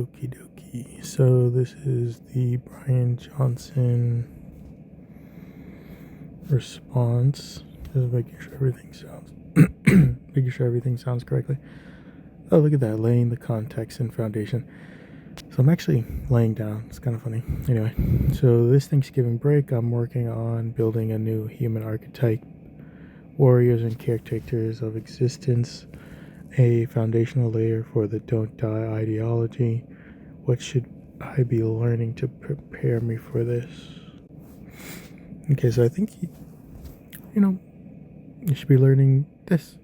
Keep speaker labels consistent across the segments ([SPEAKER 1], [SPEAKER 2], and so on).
[SPEAKER 1] Okie dokie. So this is the Bryan Johnson response. Just making sure everything sounds correctly. Oh, look at that, laying the context and foundation. So I'm actually laying down. It's kind of funny. Anyway, so this Thanksgiving break, I'm working on building a new human archetype, warriors and caretakers of existence, a foundational layer for the don't die ideology. What should I be learning to prepare me for this? Okay, so I think you should be learning this.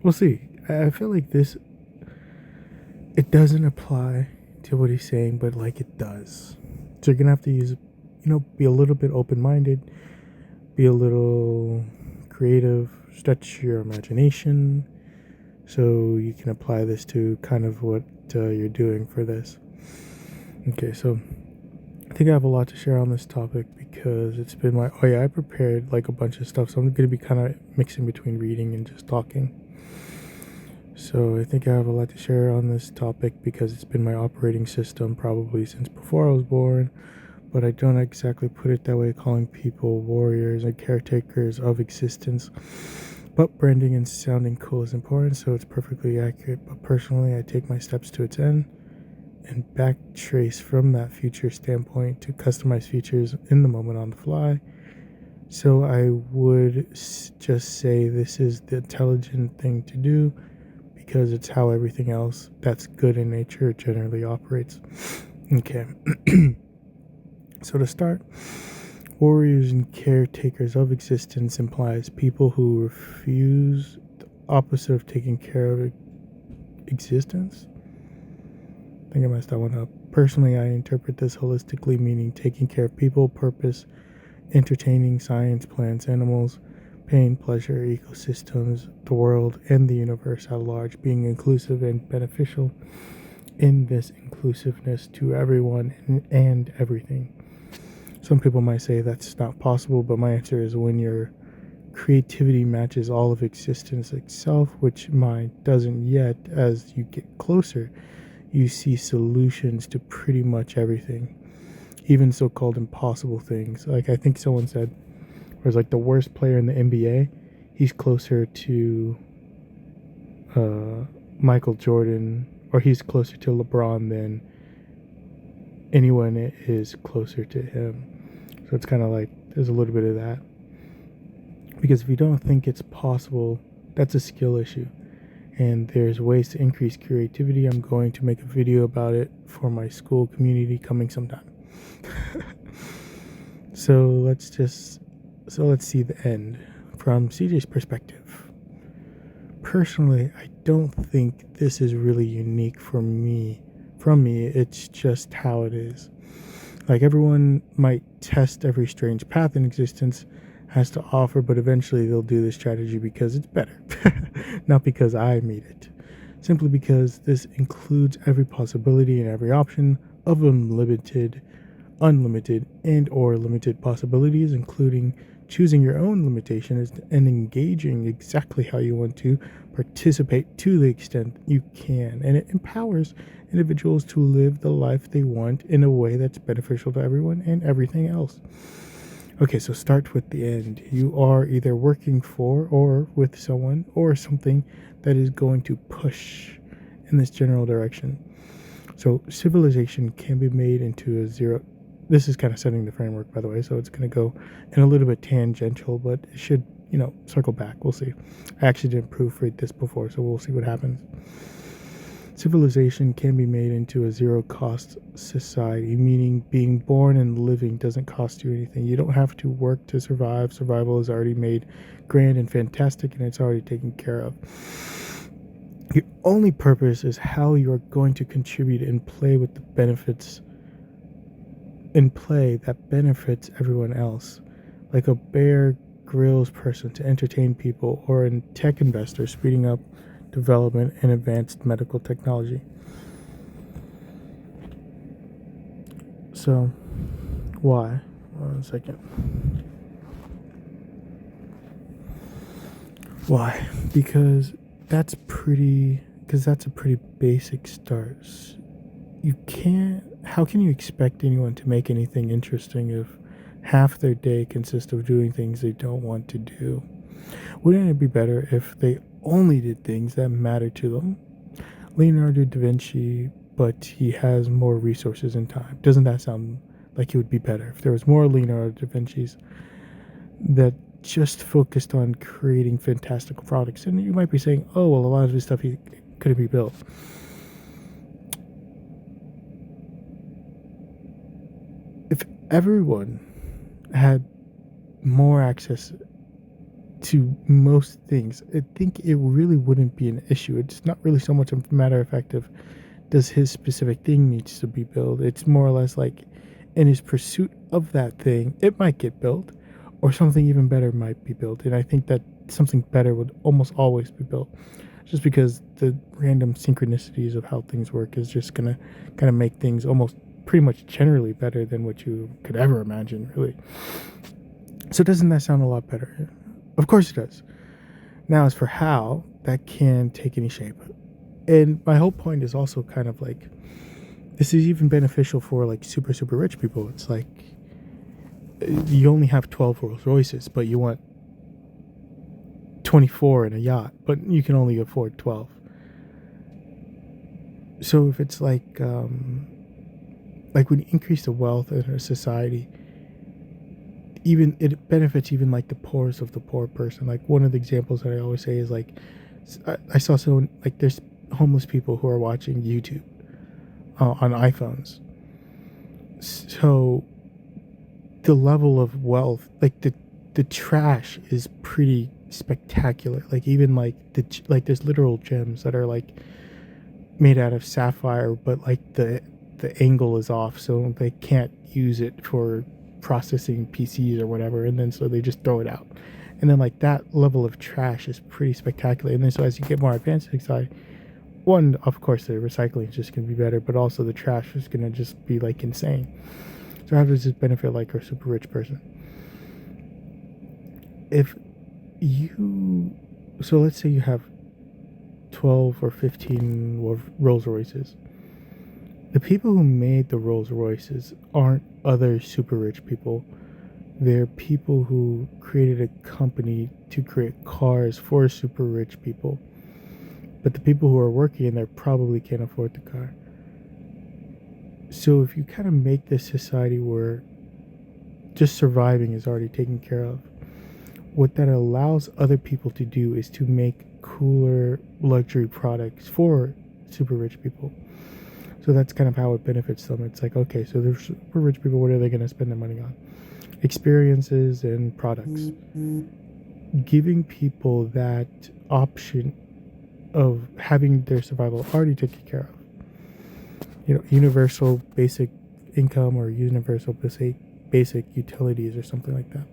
[SPEAKER 1] We'll see. I feel like this, it doesn't apply to what he's saying, but like it does. So you're gonna have to use, be a little bit open-minded, be a little creative, stretch your imagination, so you can apply this to kind of what you're doing for this. Okay, so I think I have a lot to share on this topic because it's been I prepared like a bunch of stuff, so I'm going to be kind of mixing between reading and just talking. So I think I have a lot to share on this topic because it's been my operating system probably since before I was born, but I don't exactly put it that way, calling people warriors and caretakers of existence. But branding and sounding cool is important, so it's perfectly accurate. But personally, I take my steps to its end and backtrace from that future standpoint to customize features in the moment on the fly. So I would just say this is the intelligent thing to do because it's how everything else that's good in nature generally operates. Okay. So to start, warriors and caretakers of existence implies people who refuse the opposite of taking care of existence. I think I messed that one up. Personally, I interpret this holistically, meaning taking care of people, purpose, entertaining, science, plants, animals, pain, pleasure, ecosystems, the world, and the universe at large, being inclusive and beneficial in this inclusiveness to everyone and everything. Some people might say that's not possible, but my answer is when your creativity matches all of existence itself, which mine doesn't yet. As you get closer, you see solutions to pretty much everything, even so-called impossible things. Like I think someone said, whereas like the worst player in the NBA, he's closer to Michael Jordan, or he's closer to LeBron than anyone is closer to him. So it's kind of like there's a little bit of that. Because if you don't think it's possible, that's a skill issue. And there's ways to increase creativity. I'm going to make a video about it for my school community coming sometime. So let's see the end from CJ's perspective. Personally, I don't think this is really unique from me. It's just how it is. Like everyone might test every strange path in existence has to offer, but eventually they'll do this strategy because it's better. Not because I made it. Simply because this includes every possibility and every option of unlimited, and or limited possibilities, including choosing your own limitations and engaging exactly how you want to participate to the extent you can. And it empowers individuals to live the life they want in a way that's beneficial to everyone and everything else. Okay, so start with the end. You are either working for or with someone or something that is going to push in this general direction. So civilization can be made into a zero. This is kind of setting the framework, by the way, so it's going to go in a little bit tangential, but it should, circle back. We'll see. I actually didn't proofread this before, so we'll see what happens. Civilization can be made into a zero-cost society, meaning being born and living doesn't cost you anything. You don't have to work to survive. Survival is already made grand and fantastic, and it's already taken care of. Your only purpose is how you are going to contribute and play with the benefits that benefits everyone else. Like a Bear Grylls person to entertain people, or a tech investor speeding up development and advanced medical technology. So, why? 1 second. Why? Because that's pretty because that's a pretty basic start. How can you expect anyone to make anything interesting if half their day consists of doing things they don't want to do? Wouldn't it be better if they only did things that matter to them? Leonardo da Vinci, but he has more resources and time. Doesn't that sound like it would be better if there was more Leonardo da Vinci's that just focused on creating fantastical products? And you might be saying, oh, well, a lot of this stuff he couldn't be built. If everyone had more access to most things, I think it really wouldn't be an issue. It's not really so much a matter of fact of does his specific thing needs to be built. It's more or less like in his pursuit of that thing, it might get built, or something even better might be built. And I think that something better would almost always be built, just because the random synchronicities of how things work is just gonna kind of make things almost pretty much generally better than what you could ever imagine, really. So doesn't that sound a lot better? Of course it does. Now, as for how, that can take any shape. And my whole point is also kind of like, this is even beneficial for like super, super rich people. It's like, you only have 12 Rolls Royces, but you want 24 in a yacht, but you can only afford 12. So if it's like when you increase the wealth in a society, even it benefits even like the poorest of the poor person. Like one of the examples that I always say is like, I saw someone, like there's homeless people who are watching YouTube on iPhones. So the level of wealth, like the trash is pretty spectacular. Like even like there's literal gems that are like made out of sapphire, but like the angle is off, so they can't use it for processing PCs or whatever, and then so they just throw it out. And then like that level of trash is pretty spectacular. And then so as you get more advanced inside, one, of course the recycling is just going to be better, but also the trash is going to just be like insane. So how does this benefit like a super rich person? So let's say you have 12 or 15 Rolls Royces. The people who made the Rolls Royces aren't other super rich people. They're people who created a company to create cars for super rich people. But the people who are working in there probably can't afford the car. So if you kind of make this society where just surviving is already taken care of, what that allows other people to do is to make cooler luxury products for super rich people. So that's kind of how it benefits them. It's like, okay, so they're super rich people, what are they going to spend their money on? Experiences and products. Giving people that option of having their survival already taken care of. Universal basic income or universal basic utilities or something like that.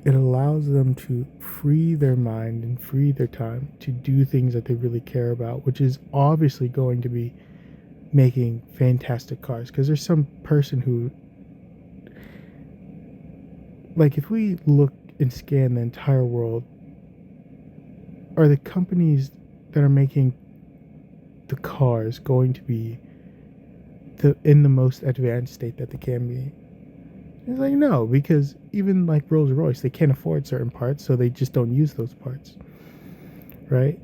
[SPEAKER 1] It allows them to free their mind and free their time to do things that they really care about, which is obviously going to be making fantastic cars. Because there's some person who, like, if we look and scan the entire world, are the companies that are making the cars going to be in the most advanced state that they can be? It's like, no, because even like Rolls Royce, they can't afford certain parts, so they just don't use those parts, right?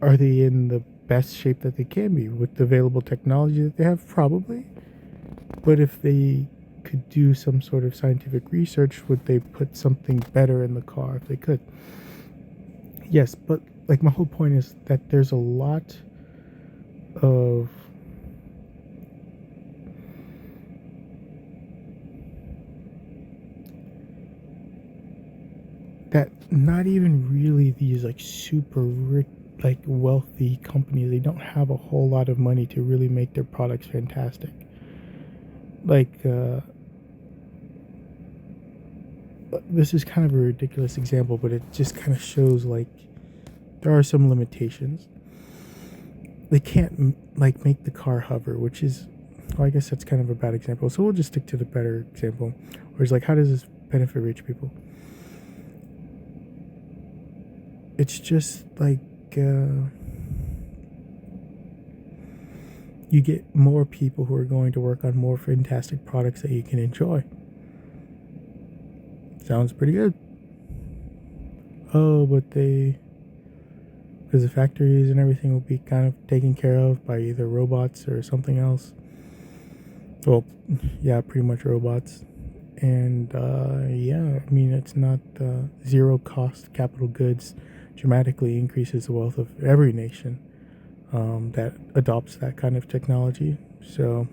[SPEAKER 1] Are they in the best shape that they can be with the available technology that they have? Probably. But if they could do some sort of scientific research, would they put something better in the car if they could? Yes, but like my whole point is that there's a lot of that not even really these like super rich, like wealthy companies, they don't have a whole lot of money to really make their products fantastic. Like this is kind of a ridiculous example, but it just kind of shows like there are some limitations. They can't like make the car hover, which is, well, I guess that's kind of a bad example. So we'll just stick to the better example, where it's like, how does this benefit rich people? It's just like you get more people who are going to work on more fantastic products that you can enjoy. Sounds pretty good. Oh, but because the factories and everything will be kind of taken care of by either robots or something else. Well, yeah, pretty much robots. And yeah, I mean, it's not zero cost capital goods dramatically increases the wealth of every nation that adopts that kind of technology. So,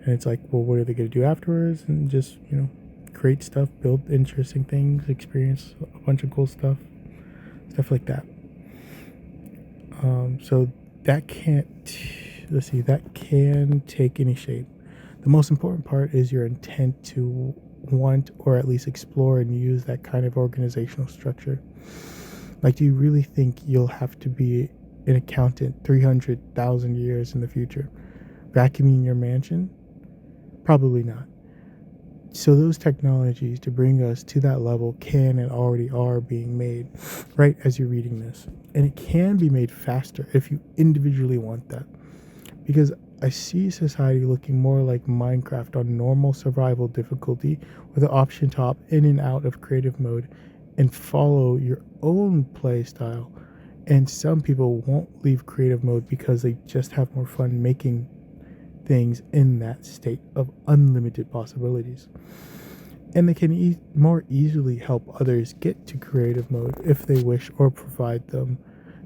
[SPEAKER 1] and it's like, well, what are they going to do afterwards? And just, create stuff, build interesting things, experience a bunch of cool stuff like that. So that that can take any shape. The most important part is your intent to want or at least explore and use that kind of organizational structure. Like, do you really think you'll have to be an accountant 300,000 years in the future? Vacuuming your mansion? Probably not. So those technologies to bring us to that level can and already are being made right as you're reading this. And it can be made faster if you individually want that. Because I see society looking more like Minecraft on normal survival difficulty with the option to opt in and out of creative mode and follow your own play style. And some people won't leave creative mode because they just have more fun making things in that state of unlimited possibilities. And they can more easily help others get to creative mode if they wish, or provide them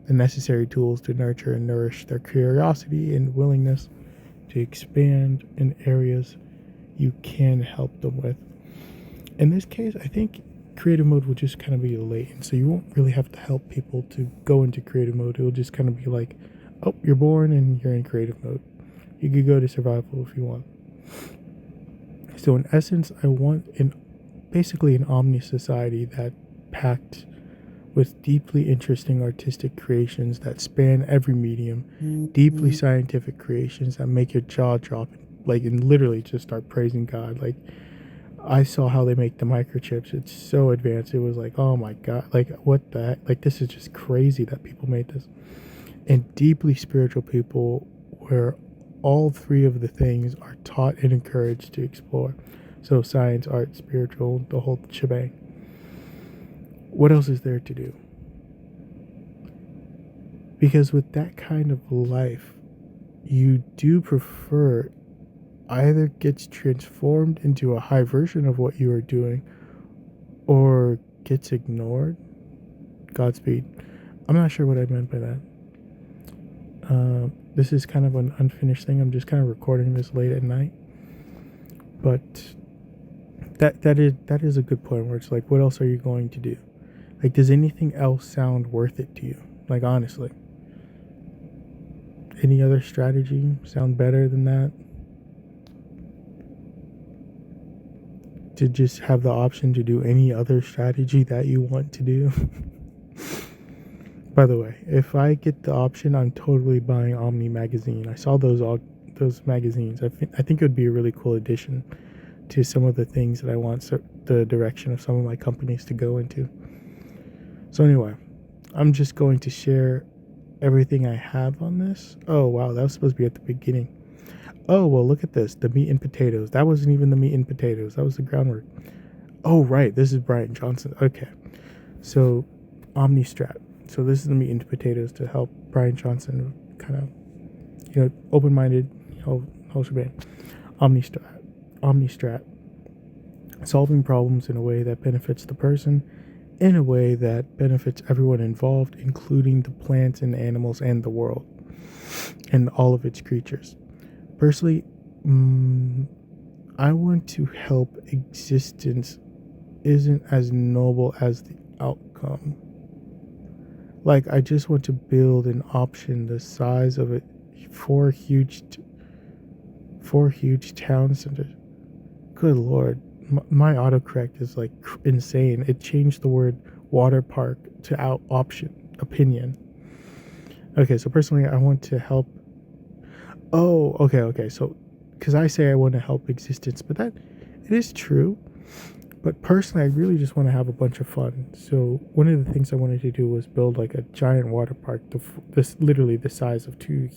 [SPEAKER 1] the necessary tools to nurture and nourish their curiosity and willingness to expand in areas you can help them with. In this case, I think creative mode will just kind of be latent, so you won't really have to help people to go into creative mode. It will just kind of be like, oh, you're born and you're in creative mode. You could go to survival if you want. So in essence, I want basically an omni society that packed with deeply interesting artistic creations that span every medium, deeply scientific creations that make your jaw drop, and literally just start praising God. Like, I saw how they make the microchips. It's so advanced. It was like, oh my God, like, what the heck? Like, this is just crazy that people made this. And deeply spiritual people where all three of the things are taught and encouraged to explore. So science, art, spiritual, the whole shebang. What else is there to do? Because with that kind of life, you do prefer either gets transformed into a high version of what you are doing or gets ignored. Godspeed. I'm not sure what I meant by that. This is kind of an unfinished thing. I'm just kind of recording this late at night. But that is a good point where it's like, what else are you going to do? Like, does anything else sound worth it to you? Like, honestly. Any other strategy sound better than that? To just have the option to do any other strategy that you want to do? By the way, if I get the option, I'm totally buying Omni magazine. I saw those magazines. I think it would be a really cool addition to some of the things that I want the direction of some of my companies to go into. So anyway, I'm just going to share everything I have on this. Oh wow, that was supposed to be at the beginning. Oh well, look at this, the meat and potatoes. That wasn't even the meat and potatoes. That was the groundwork. Oh right, this is Bryan Johnson. Okay, so OmniStrat. So this is the meat and potatoes to help Bryan Johnson kind of, open-minded, whole shebang. OmniStrat. Solving problems in a way that benefits the person, in a way that benefits everyone involved, including the plants and animals and the world, and all of its creatures. Personally, I want to help existence isn't as noble as the outcome. Like, I just want to build an option the size of four huge town centers. Good Lord. My autocorrect is like insane. It changed the word water park to opinion. Okay, so personally, I want to help. Oh, okay. So, because I say I want to help existence, but it is true. But personally, I really just want to have a bunch of fun. So one of the things I wanted to do was build like a giant water park, this literally the size of two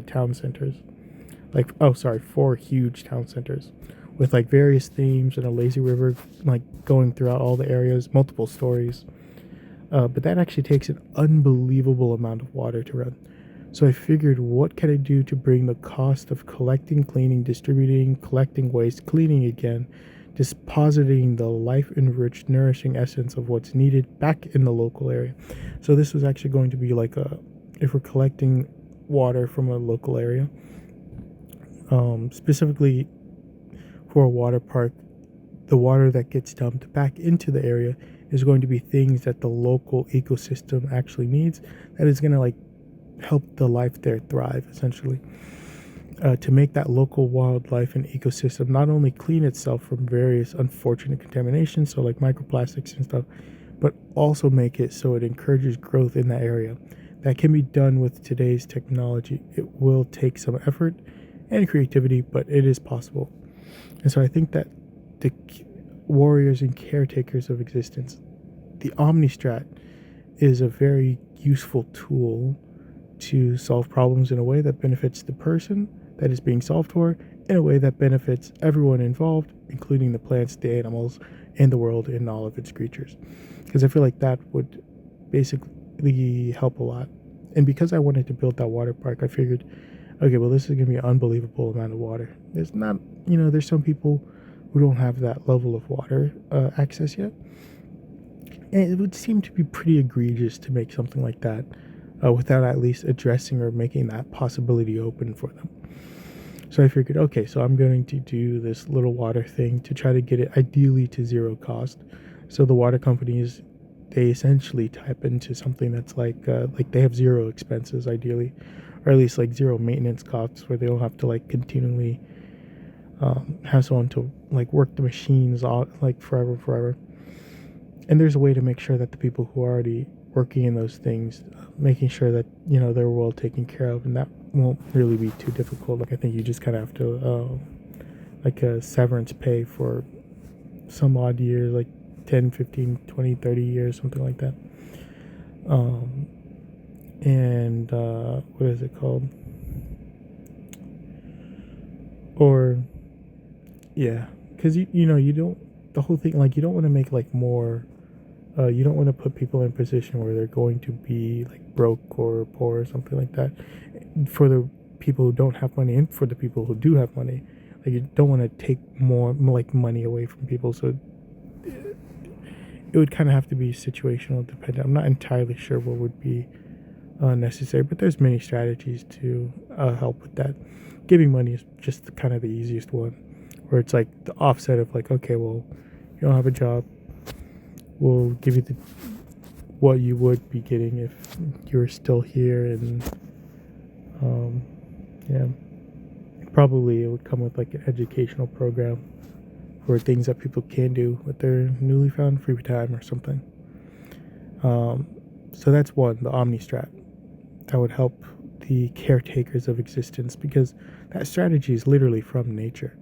[SPEAKER 1] town centers. Like, oh, sorry, four huge town centers with like various themes and a lazy river like going throughout all the areas, multiple stories. But that actually takes an unbelievable amount of water to run. So I figured, what can I do to bring the cost of collecting, cleaning, distributing, collecting waste, cleaning again, depositing the life-enriched, nourishing essence of what's needed back in the local area. So this was actually going to be like if we're collecting water from a local area, specifically for a water park, the water that gets dumped back into the area is going to be things that the local ecosystem actually needs, that is going to like help the life there thrive, essentially, to make that local wildlife and ecosystem not only clean itself from various unfortunate contaminations, so like microplastics and stuff, but also make it so it encourages growth in that area. That can be done with today's technology. It will take some effort and creativity, but it is possible. And so I think that the warriors and caretakers of existence, the Omnistrat, is a very useful tool to solve problems in a way that benefits the person that is being solved for, in a way that benefits everyone involved, including the plants, the animals, and the world and all of its creatures. Because I feel like that would basically help a lot. And because I wanted to build that water park, I figured, okay, well, this is going to be an unbelievable amount of water. There's not, there's some people who don't have that level of water access yet. And it would seem to be pretty egregious to make something like that without at least addressing or making that possibility open for them. So I figured, okay, so I'm going to do this little water thing to try to get it ideally to zero cost. So the water companies, they essentially type into something that's like they have zero expenses ideally, or at least like zero maintenance costs, where they don't have to like continually have someone to like work the machines all like forever. And there's a way to make sure that the people who are already working in those things, making sure that they're well taken care of, and that won't really be too difficult. Like, I think you just kind of have to like a severance pay for some odd years, like 10, 15, 20, 30 years, something like that. And what is it called? Or yeah, because you don't, the whole thing, like, you don't want to make like more. You don't want to put people in a position where they're going to be like broke or poor or something like that. For the people who don't have money, and for the people who do have money, like, you don't want to take more like money away from people. So it would kind of have to be situational dependent. I'm not entirely sure what would be necessary, but there's many strategies to help with that. Giving money is just kind of the easiest one, where it's like the offset of like, okay, well, you don't have a job, we'll give you what you would be getting if you were still here. And yeah, probably it would come with like an educational program for things that people can do with their newly found free time or something. So that's one, the Omnistrat, that would help the caretakers of existence, because that strategy is literally from nature.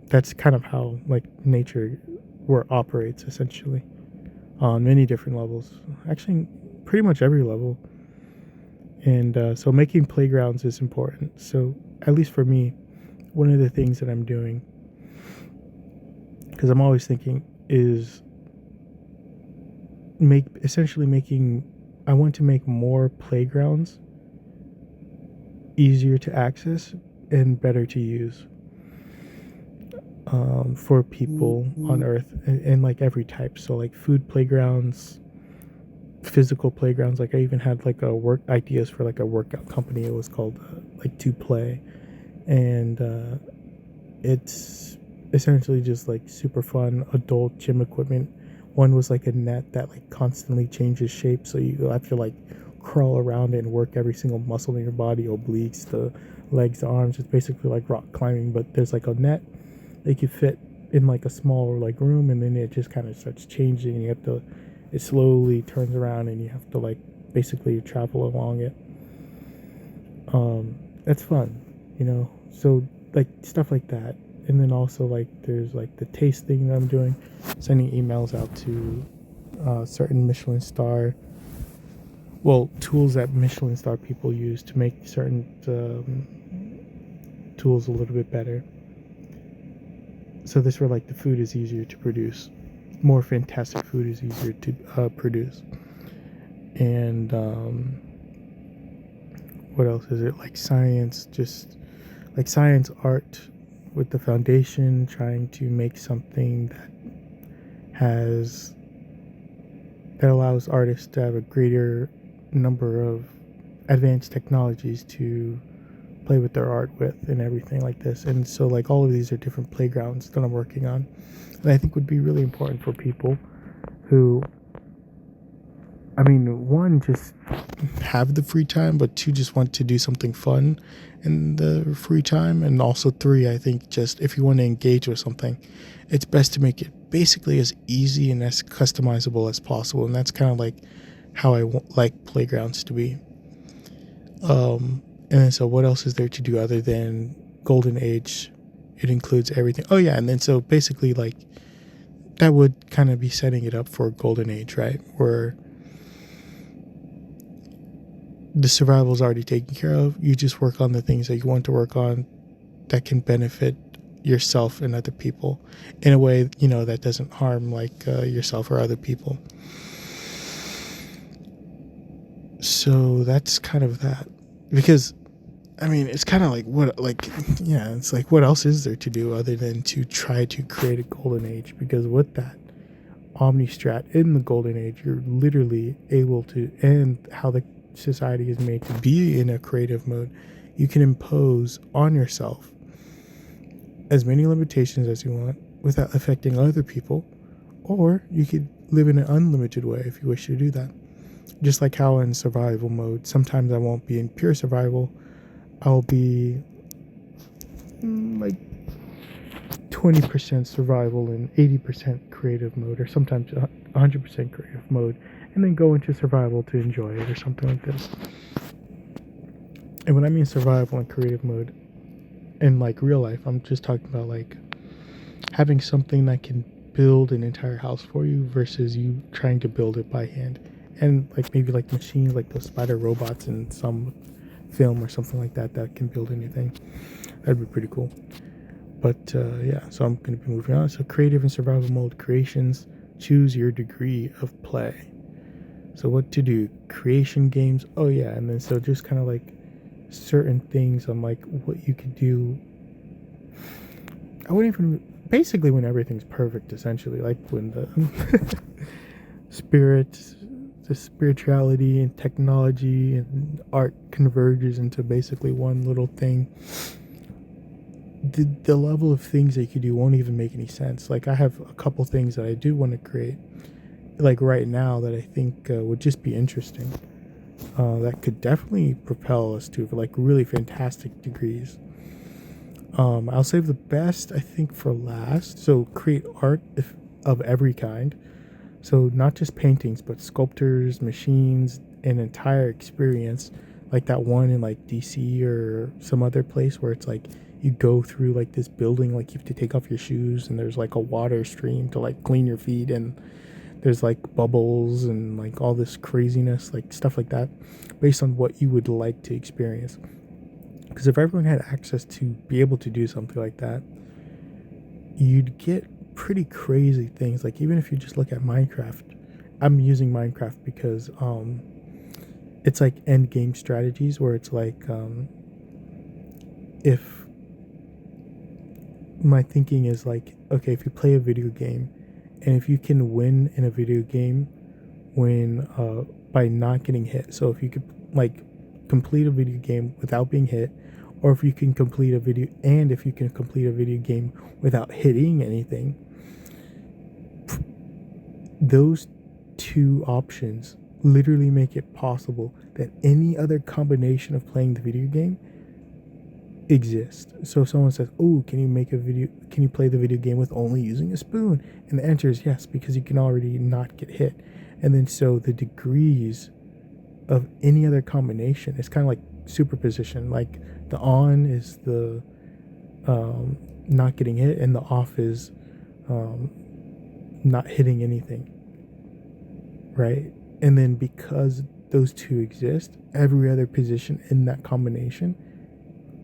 [SPEAKER 1] That's kind of how like nature operates, essentially, on many different levels, actually pretty much every level. And so making playgrounds is important. So at least for me, one of the things that I'm doing, because I'm always thinking, is I want to make more playgrounds easier to access and better to use for people on Earth, and like every type. So like food playgrounds, physical playgrounds. Like, I even had like ideas for like a workout company. It was called like To Play, and it's essentially just like super fun adult gym equipment. One was like a net that like constantly changes shape, so you have to like crawl around and work every single muscle in your body, obliques, the legs, the arms. It's basically like rock climbing, but there's like a net that you fit in like a small like room, and then it just kind of starts changing, and it slowly turns around, and you have to like basically travel along it. That's fun, so like stuff like that And then also like there's like the taste thing that I'm doing, sending emails out to certain Michelin star, well, tools that Michelin star people use to make certain tools a little bit better. So this where like the food is easier to produce, more fantastic food is easier to produce. And what else is it? Like science, just like science art with the foundation, trying to make something that allows artists to have a greater number of advanced technologies to play with their art with and everything like this. And so like all of these are different playgrounds that I'm working on, and I think would be really important for people who, I mean, one, just have the free time, but two, just want to do something fun in the free time. And also three, I think just if you want to engage with something, it's best to make it basically as easy and as customizable as possible. And that's kind of like how like playgrounds to be. And then so what else is there to do other than Golden Age? It includes everything. Oh yeah, and then so basically like that would kind of be setting it up for Golden Age, right? Where the survival is already taken care of. You just work on the things that you want to work on that can benefit yourself and other people in a way, you know, that doesn't harm like yourself or other people. So that's kind of that. Because I mean, it's kind of like it's like what else is there to do other than to try to create a golden age? Because with that omnistrat in the golden age, you're literally able to, and how the society is made to be in a creative mode, you can impose on yourself as many limitations as you want without affecting other people, or you could live in an unlimited way if you wish to do that. Just like how in survival mode, sometimes I won't be in pure survival. I'll be like 20% survival and 80% creative mode, or sometimes 100% creative mode, and then go into survival to enjoy it or something like this. And when I mean survival and creative mode in like real life, I'm just talking about like having something that can build an entire house for you versus you trying to build it by hand. And like maybe like machines like those spider robots in some film or something like that that can build anything. That'd be pretty cool. But yeah, so I'm going to be moving on. So creative and survival mode creations, choose your degree of play. So what to do? Creation games. Oh yeah, and then so just kind of like certain things on like what you could do. I wouldn't even, basically when everything's perfect, essentially, like when the the spirituality and technology and art converges into basically one little thing. The level of things that you could do won't even make any sense. Like I have a couple things that I do want to create, like right now, that I think would just be interesting. That could definitely propel us to like really fantastic degrees. I'll save the best, I think, for last. So create art of every kind. So not just paintings, but sculptures, machines, an entire experience, like that one in like DC or some other place where it's like you go through like this building, like you have to take off your shoes and there's like a water stream to like clean your feet, and there's like bubbles and like all this craziness, like stuff like that, based on what you would like to experience. Because if everyone had access to be able to do something like that, you'd get pretty crazy things. Like even if you just look at Minecraft, I'm using Minecraft because it's like end game strategies where it's like if my thinking is like, okay, if you play a video game and if you can win in a video game when by not getting hit, so if you could like complete a video game without being hit, or if you can complete a video game without hitting anything, those two options literally make it possible that any other combination of playing the video game exists. So if someone says, oh, can you play the video game with only using a spoon? And the answer is yes, because you can already not get hit. And then so the degrees of any other combination is kind of like superposition. Like the on is the not getting hit, and the off is not hitting anything, right? And then because those two exist, every other position in that combination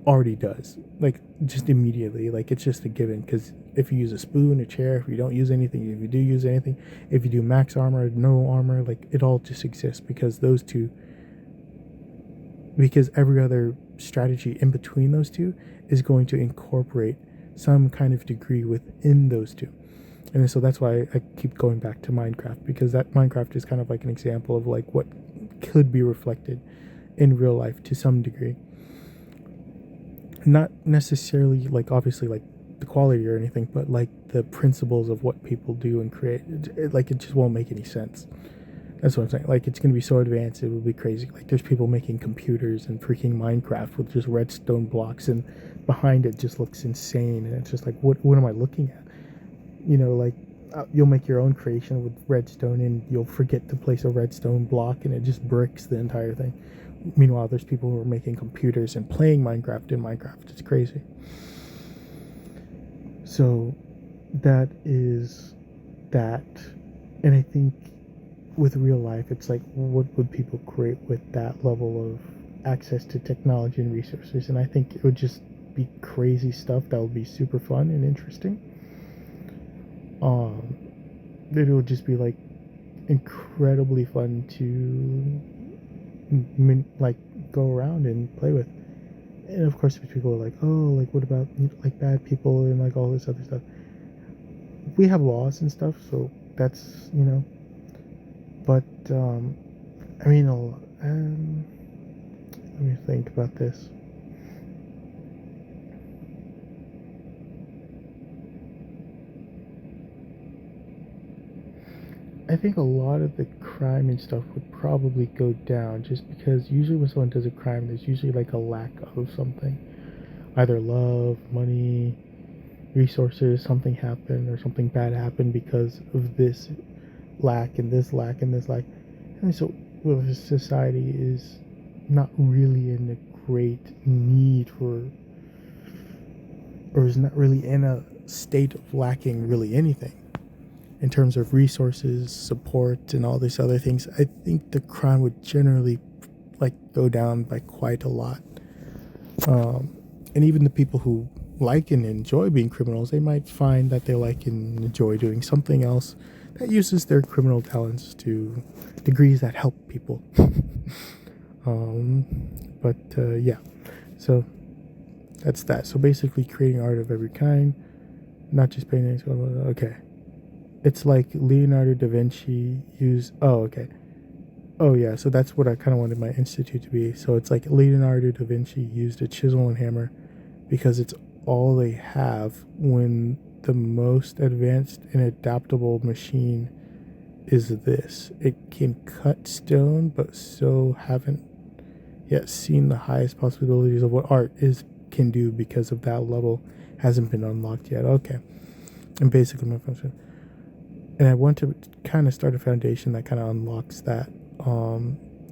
[SPEAKER 1] already does, like, just immediately. Like, it's just a given, because if you use a spoon, a chair, if you don't use anything, if you do use anything, if you do max armor, no armor, like, it all just exists because those two, because every other strategy in between those two is going to incorporate some kind of degree within those two. And so that's why I keep going back to Minecraft, because that Minecraft is kind of like an example of like what could be reflected in real life to some degree. Not necessarily like obviously like the quality or anything, but like the principles of what people do and create. It just won't make any sense. That's what I'm saying. Like, it's going to be so advanced, it will be crazy. Like, there's people making computers and freaking Minecraft with just redstone blocks, and behind it just looks insane. And it's just like, what am I looking at? You know, like, you'll make your own creation with redstone, and you'll forget to place a redstone block, and it just bricks the entire thing. Meanwhile, there's people who are making computers and playing Minecraft in Minecraft. It's crazy. So, that is that. And I think with real life, it's like, what would people create with that level of access to technology and resources? And I think it would just be crazy stuff that would be super fun and interesting. It would just be like incredibly fun to like go around and play with. And of course, people are like, oh, like, what about like bad people and like all this other stuff? We have laws and stuff, so that's, you know. But I mean, let me think about this. I think a lot of the crime and stuff would probably go down, just because usually when someone does a crime, there's usually like a lack of something, either love, money, resources. Something happened or something bad happened because of this lack and this lack and this lack. And so, well, society is not really in a great need for, or is not really in a state of lacking really anything in terms of resources, support, and all these other things. I think the crime would generally like go down by quite a lot. And even the people who like and enjoy being criminals, they might find that they like and enjoy doing something else that uses their criminal talents to degrees that help people. Yeah, so that's that. So basically creating art of every kind, not just paintings. Okay, it's like Leonardo da Vinci used, oh yeah, so that's what I kind of wanted my institute to be. So it's like Leonardo da Vinci used a chisel and hammer because it's all they have, when the most advanced and adaptable machine is this. It can cut stone, but so haven't yet seen the highest possibilities of what art can do, because of that level hasn't been unlocked yet. Okay. And basically my function. And I want to kind of start a foundation that kind of unlocks that,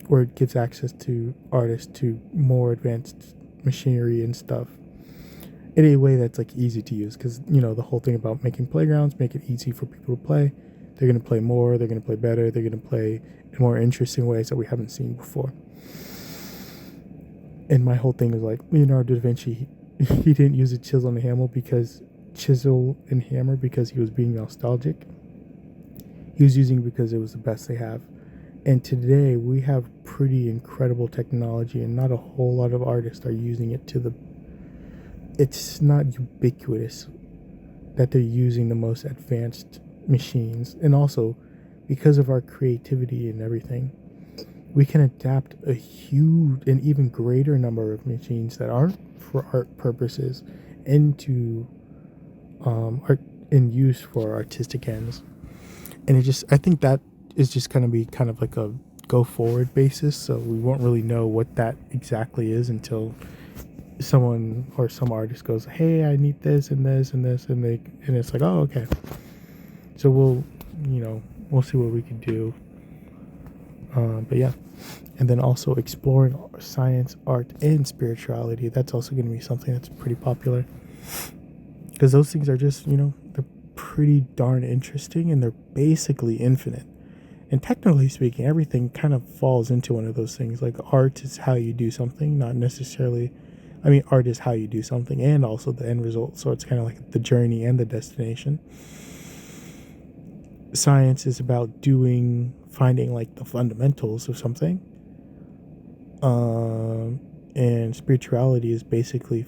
[SPEAKER 1] where it gives access to artists to more advanced machinery and stuff in a way that's like easy to use, because, you know, the whole thing about making playgrounds, make it easy for people to play. They're going to play more, they're going to play better, they're going to play in more interesting ways that we haven't seen before. And my whole thing is like, Leonardo da Vinci, he didn't use a chisel and hammer because he was being nostalgic. He was using it because it was the best they have. And today we have pretty incredible technology, and not a whole lot of artists are using it it's not ubiquitous that they're using the most advanced machines. And also, because of our creativity and everything, we can adapt a huge and even greater number of machines that aren't for art purposes into art in use for artistic ends. And I think that is just going to be kind of like a go forward basis. So we won't really know what that exactly is until someone or some artist goes, hey, I need this and this and this, and it's like, oh, okay. So we'll see what we can do. But yeah, and then also exploring science, art, and spirituality. That's also going to be something that's pretty popular. Because those things are just, they're pretty darn interesting, and they're basically infinite. And technically speaking, everything kind of falls into one of those things. Like art is how you do something, not necessarily. I mean, art is how you do something and also the end result. So it's kind of like the journey and the destination. Science is about finding like the fundamentals of something. And spirituality is basically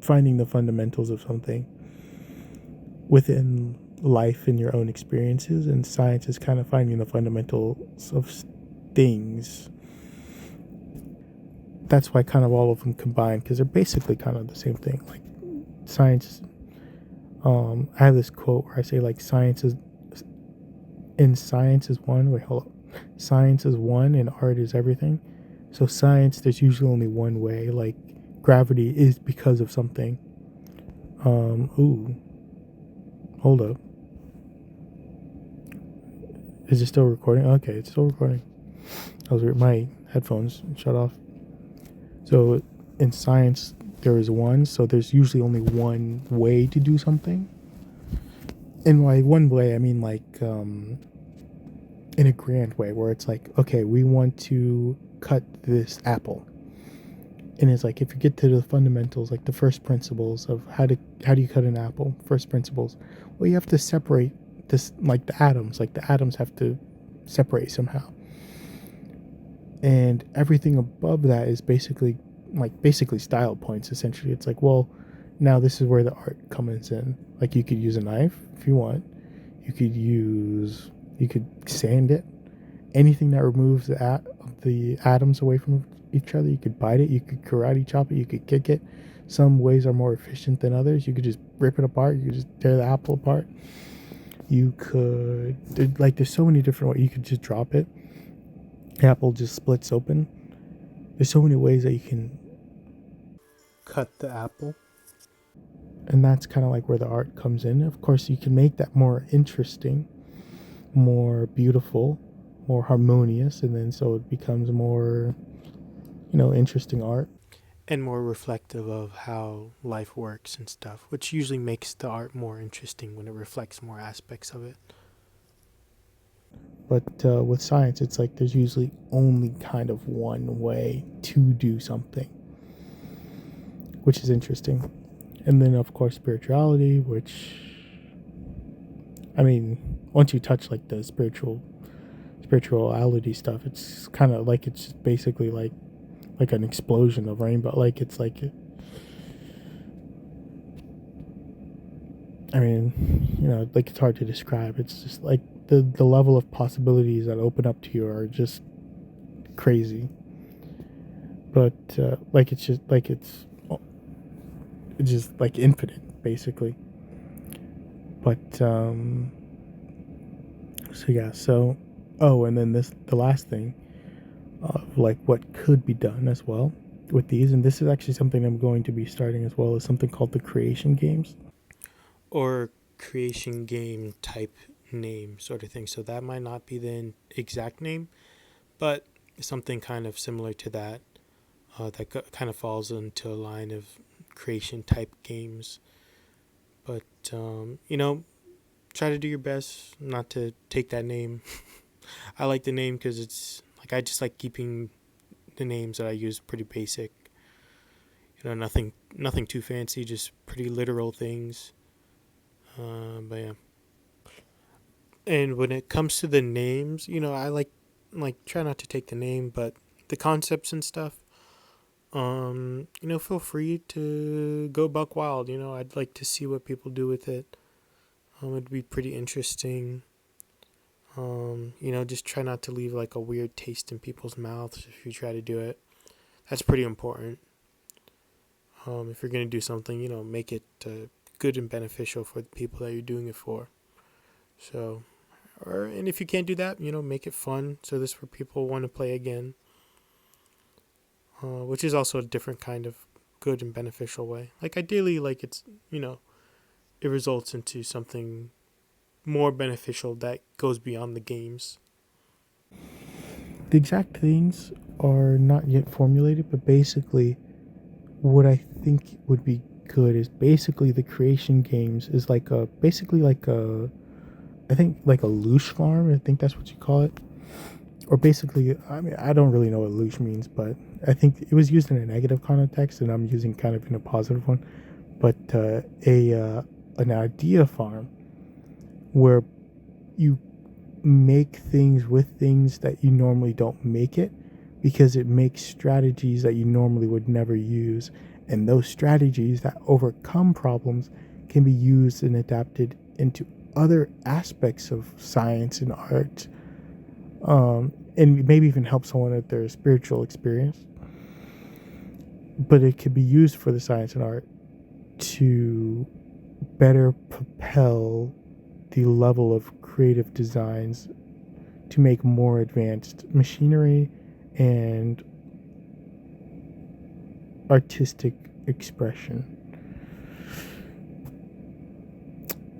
[SPEAKER 1] finding the fundamentals of something within life and your own experiences, and science is kind of finding the fundamentals of things. That's why kind of all of them combine, because they're basically kind of the same thing. Like science, I have this quote where I say like science is one. Wait, hold up. Science is one and art is everything. So science, there's usually only one way. Like gravity is because of something. Hold up. Is it still recording? Okay, it's still recording. My headphones shut off. So in science, there is one. So there's usually only one way to do something. And by one way, I mean like in a grand way, where it's like, okay, we want to cut this apple. And it's like, if you get to the fundamentals, like the first principles of how do you cut an apple, first principles, well, you have to separate this, like the atoms have to separate somehow. And everything above that is basically style points, essentially. It's like, well, now this is where the art comes in. Like you could use a knife if you want. You could sand it. Anything that removes the atoms away from each other, you could bite it, you could karate chop it, you could kick it. Some ways are more efficient than others. You could just rip it apart, you could just tear the apple apart. You could, there's so many different ways. You could just drop it. The apple just splits open. There's so many ways that you can cut the apple. And that's kind of like where the art comes in. Of course, you can make that more interesting, more beautiful, more harmonious, and then so it becomes more, interesting art. And more reflective of how life works and stuff, which usually makes the art more interesting when it reflects more aspects of it. But with science, it's like there's usually only kind of one way to do something, which is interesting. And then, of course, spirituality, which, I mean, once you touch like the spirituality stuff, it's kind of like it's basically like an explosion of rainbow. Like it's like, I mean, like it's hard to describe. It's just like the level of possibilities that open up to you are just crazy. But like it's just like it's just like infinite, basically. But so yeah, so and then the last thing of like what could be done as well with these, and this is actually something I'm going to be starting as well, is something called the creation games, or creation game type name sort of thing. So that might not be the exact name, but something kind of similar to that, that kind of falls into a line of creation type games. But try to do your best not to take that name. I like the name because it's like, I just like keeping the names that I use pretty basic. Nothing too fancy, just pretty literal things. But yeah. And when it comes to the names, I like try not to take the name, but the concepts and stuff. Feel free to go buck wild. I'd like to see what people do with it. It'd be pretty interesting. Just try not to leave like a weird taste in people's mouths if you try to do it. That's pretty important. If you're going to do something, make it good and beneficial for the people that you're doing it for. So, and if you can't do that, make it fun. So this where people want to play again. Which is also a different kind of good and beneficial way. Like ideally, like it's, it results into something more beneficial that goes beyond the games. The exact things are not yet formulated, but basically what I think would be good is basically the creation games is like a basically like a I think like a loosh farm. I think that's what you call it. Or basically, I mean, I don't really know what loosh means, but I think it was used in a negative context, and I'm using kind of in a positive one. But a an idea farm where you make things with things that you normally don't make it, because it makes strategies that you normally would never use, and those strategies that overcome problems can be used and adapted into other aspects of science and art, and maybe even help someone with their spiritual experience. But it could be used for the science and art to better propel the level of creative designs to make more advanced machinery and artistic expression.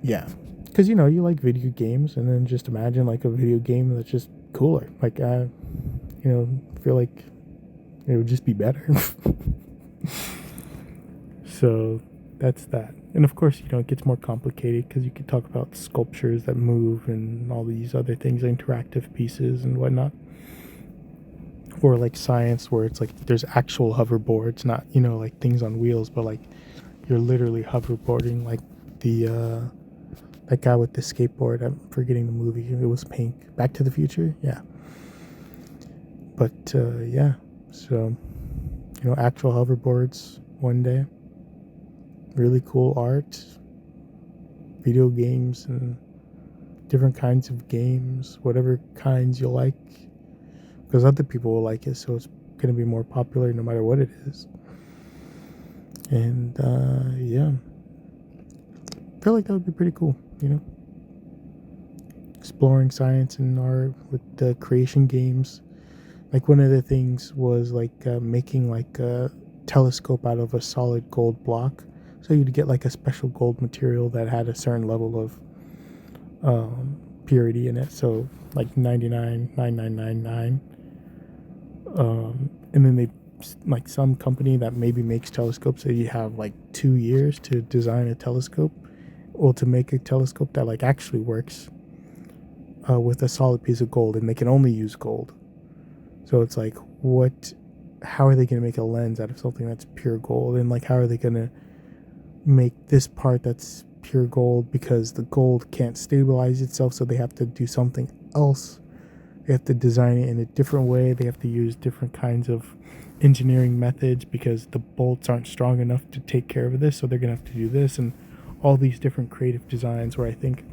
[SPEAKER 1] Yeah, because you know you like video games, and then just imagine like a video game that's just cooler. Like feel like it would just be better. So that's that. And of course, it gets more complicated because you could talk about sculptures that move and all these other things, interactive pieces and whatnot. Or like science, where it's like there's actual hoverboards, not like things on wheels, but like you're literally hoverboarding, like the that guy with the skateboard. I'm forgetting the movie. It was pink. Back to the Future. Yeah. But yeah, so actual hoverboards one day. Really cool art, video games, and different kinds of games, whatever kinds you like, because other people will like it, so it's going to be more popular no matter what it is. And yeah, I feel like that would be pretty cool, exploring science and art with the creation games. Like one of the things was like making like a telescope out of a solid gold block. So you'd get like a special gold material that had a certain level of purity in it. So like 99.9999. And then like some company that maybe makes telescopes, that you have like 2 years to design a telescope, or to make a telescope that like actually works with a solid piece of gold, and they can only use gold. So it's like, how are they going to make a lens out of something that's pure gold? And like, how are they going to make this part that's pure gold, because the gold can't stabilize itself, so they have to do something else. They have to design it in a different way. They have to use different kinds of engineering methods, because the bolts aren't strong enough to take care of this, so they're going to have to do this, and all these different creative designs, where I think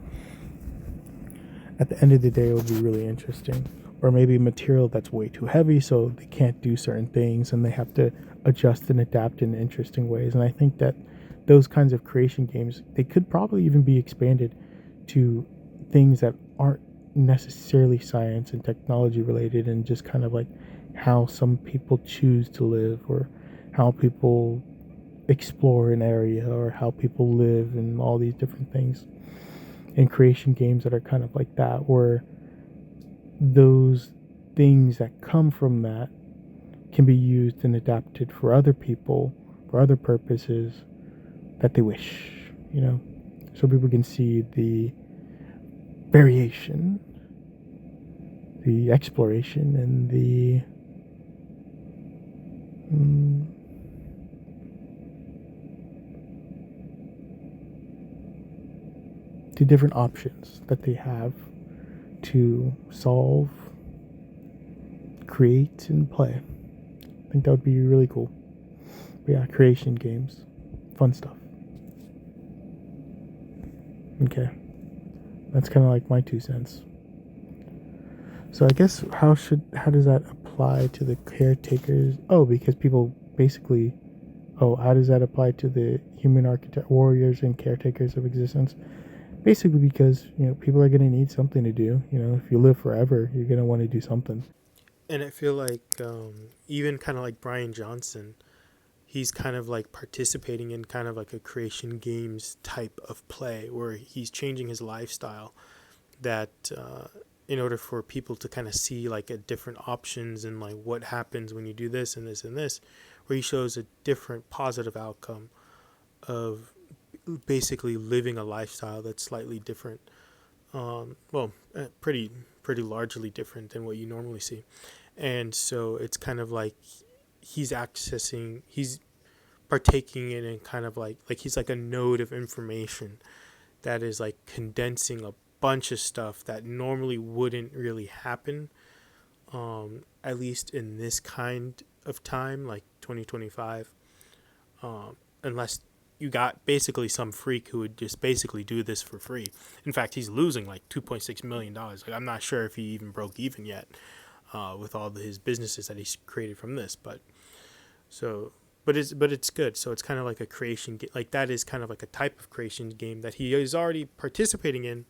[SPEAKER 1] at the end of the day it would be really interesting. Or maybe material that's way too heavy, so they can't do certain things, and they have to adjust and adapt in interesting ways. And I think that those kinds of creation games, they could probably even be expanded to things that aren't necessarily science and technology related, and just kind of like how some people choose to live, or how people explore an area, or how people live, and all these different things. And creation games that are kind of like that, where those things that come from that can be used and adapted for other people, for other purposes that they wish, so people can see the variation, the exploration, and the different options that they have to solve, create, and play. I think that would be really cool. But yeah, creation games, fun stuff. Okay, that's kind of like my 2 cents. So I guess how does that apply to the caretakers? Oh, because people basically, how does that apply to the human warriors and caretakers of existence? Basically because, people are going to need something to do. If you live forever, you're going to want to do something. And I feel like even kind of like Bryan Johnson, he's kind of like participating in kind of like a creation games type of play, where he's changing his lifestyle, that in order for people to kind of see like a different options, and like what happens when you do this and this and this, where he shows a different positive outcome of basically living a lifestyle that's slightly different. Pretty largely different than what you normally see. And so it's kind of like he's partaking in and kind of like he's like a node of information that is like condensing a bunch of stuff that normally wouldn't really happen, at least in this kind of time, like 2025, unless you got basically some freak who would just basically do this for free. In fact, he's losing like $2.6 million. Like, I'm not sure if he even broke even yet, with all his businesses that he's created from this. But it's good. So it's kind of like a creation game. Like, that is kind of like a type of creation game that he is already participating in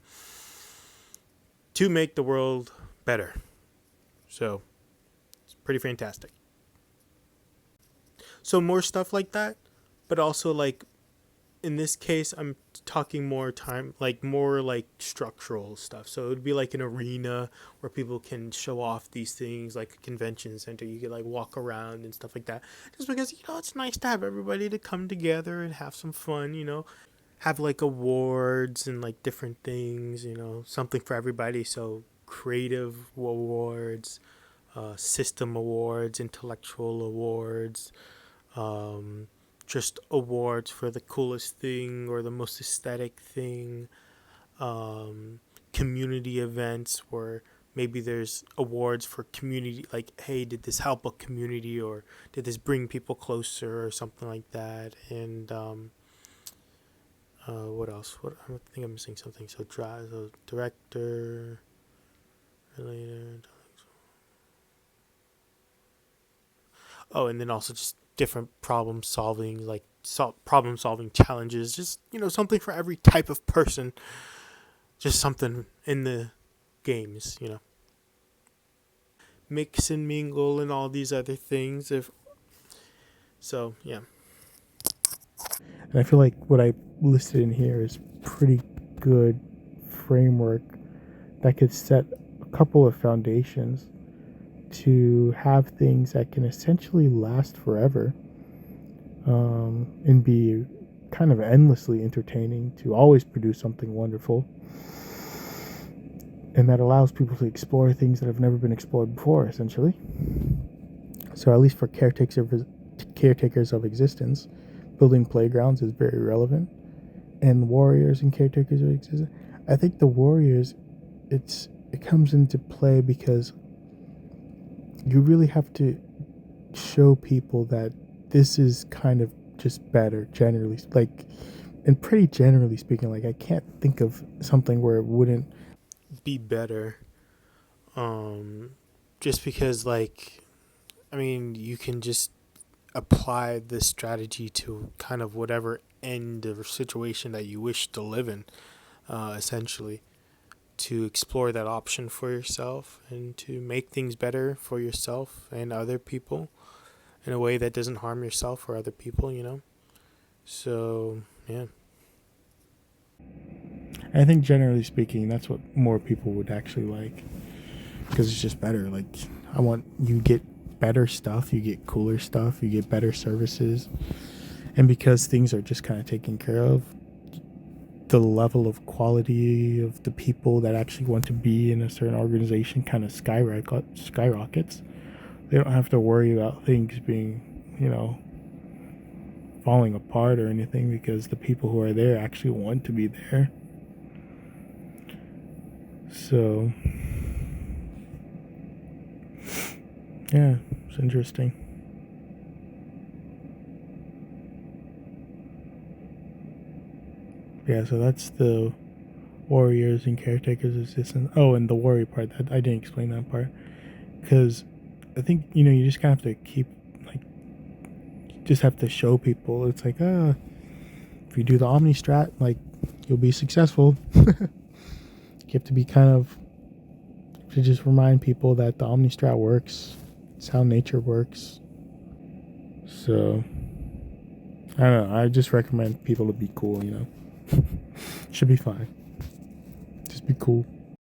[SPEAKER 1] to make the world better. So it's pretty fantastic. So more stuff like that, but also like in this case, I'm talking more structural stuff. So it would be like an arena where people can show off these things, like a convention center. You could like walk around and stuff like that. Just because, it's nice to have everybody to come together and have some fun, have like awards and like different things, something for everybody. So creative awards, system awards, intellectual awards, just awards for the coolest thing or the most aesthetic thing, community events where maybe there's awards for community, like, hey, did this help a community or did this bring people closer or something like that. And what else? I think I'm missing something. So director, related. Oh, and then also just different problem solving, like problem solving challenges. Just, something for every type of person. Just something in the games, Mix and mingle and all these other things. Yeah. And I feel like what I listed in here is pretty good framework that could set a couple of foundations to have things that can essentially last forever, and be kind of endlessly entertaining, to always produce something wonderful, and that allows people to explore things that have never been explored before, essentially. So at least for caretakers of existence, building playgrounds is very relevant. And warriors and caretakers of existence, I think the warriors, it comes into play because you really have to show people that this is kind of just better, generally, and pretty generally speaking. Like, I can't think of something where it wouldn't be better, just because, you can just apply this strategy to kind of whatever end of situation that you wish to live in, essentially, to explore that option for yourself and to make things better for yourself and other people in a way that doesn't harm yourself or other people, So, yeah. I think generally speaking, that's what more people would actually like, because it's just better. Like, you get better stuff, you get cooler stuff, you get better services. And because things are just kind of taken care of, the level of quality of the people that actually want to be in a certain organization kind of skyrockets. They don't have to worry about things being, falling apart or anything, because the people who are there actually want to be there. So, yeah, it's interesting. Yeah, so that's the warriors and caretakers assistants. Oh, and the warrior part, that I didn't explain that part, because I think, you just kind of have to keep, just have to show people. It's like, if you do the Omni strat, you'll be successful. You have to be to just remind people that the Omni strat works. It's how nature works. So, I don't know. I just recommend people to be cool, Should be fine. Just be cool.